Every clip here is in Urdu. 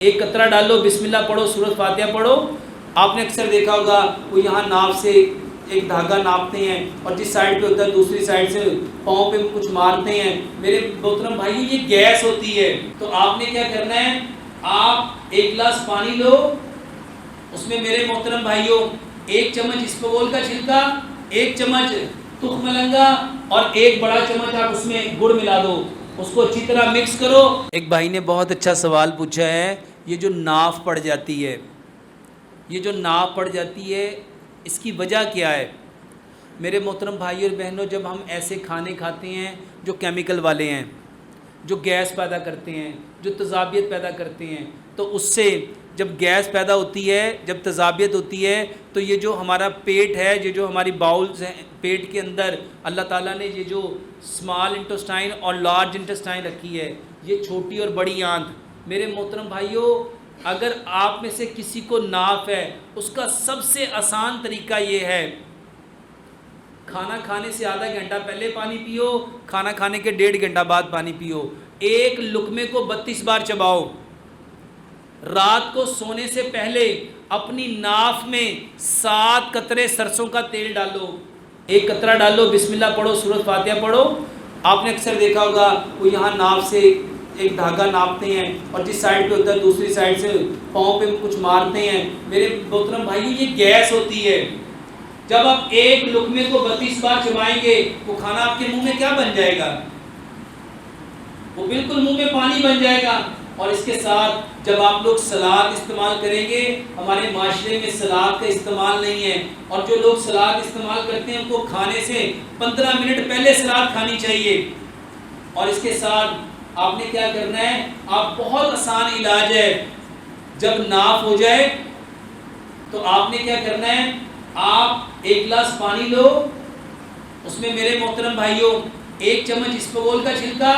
ایک قطرہ ڈالو، بسم اللہ پڑھو، سورۃ فاتحہ پڑھو۔ آپ نے اکثر دیکھا ہوگا وہ یہاں ناف سے ایک دھاگا ناپتے ہیں اور جس سائڈ پہ ہوتا ہے دوسری سائڈ سے پاؤں پہ کچھ مارتے ہیں۔ میرے محترم بھائی یہ گیس ہوتی ہے، تو آپ نے کیا کرنا ہے، آپ ایک گلاس پانی لو، اس میں میرے محترم بھائیوں ایک چمچ اسپغول کا چھلکا، ایک چمچ تخم لنگا اور ایک بڑا چمچ آپ اس میں گڑ ملا دو، اس کو اچھی طرح مکس کرو۔ ایک بھائی نے بہت اچھا سوال پوچھا ہے، یہ جو ناف پڑ جاتی ہے، یہ جو ناف پڑ جاتی ہے اس کی وجہ کیا ہے؟ میرے محترم بھائی اور بہنوں، جب ہم ایسے کھانے کھاتے ہیں جو کیمیکل والے ہیں، جو گیس پیدا کرتے ہیں، جو تیزابیت پیدا کرتے ہیں، تو اس سے جب گیس پیدا ہوتی ہے، جب تیزابیت ہوتی ہے، تو یہ جو ہمارا پیٹ ہے، یہ جو ہماری باؤلز ہیں، پیٹ کے اندر اللہ تعالیٰ نے یہ جو اسمال انٹسٹائن اور لارج انٹسٹائن رکھی ہے، یہ چھوٹی اور بڑی آنت، میرے محترم بھائیوں اگر آپ میں سے کسی کو ناف ہے، اس کا سب سے آسان طریقہ یہ ہے، کھانا کھانے سے آدھا گھنٹہ پہلے پانی پیو، کھانا کھانے کے 1.5 گھنٹہ بعد پانی پیو، ایک لقمے کو 32 بار چباؤ، رات کو سونے سے پہلے اپنی ناف میں 7 قطرے سرسوں کا تیل ڈالو، ایک قطرہ ڈالو، بسم اللہ پڑھو، سورۃ فاتحہ پڑھو۔ آپ نے اکثر دیکھا ہوگا وہ یہاں ناف سے ایک دھاگا ناپتے ہیں اور جس سائڈ پہ ہوتا ہے دوسری سائڈ سے پاؤں پہ کچھ مارتے ہیں۔ میرے محترم بھائی یہ گیس ہوتی ہے، جب آپ ایک لقمے کو 32 بار چبائیں گے وہ کھانا آپ کے منہ میں کیا بن جائے گا، وہ بالکل منہ میں پانی بن جائے گا۔ اور اس کے ساتھ جب آپ لوگ سلاد استعمال کریں گے، ہمارے معاشرے میں سلاد کا استعمال نہیں ہے، اور جو لوگ سلاد استعمال کرتے ہیں ان کو کھانے سے 15 منٹ پہلے سلاد کھانی چاہیے۔ اور اس کے ساتھ آپ نے کیا کرنا ہے، آپ بہت آسان علاج ہے، جب ناف ہو جائے تو آپ نے کیا کرنا ہے، آپ ایک گلاس پانی لو، اس میں میرے محترم بھائیوں ایک چمچ اسپغول کا چھلکا،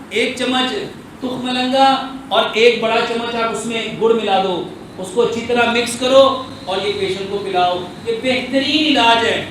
ایک چمچ تخم لنگا اور ایک بڑا چمچ آپ اس میں گڑ ملا دو، اس کو اچھی طرح مکس کرو اور یہ پیشنٹ کو پلاؤ۔ یہ بہترین علاج ہے۔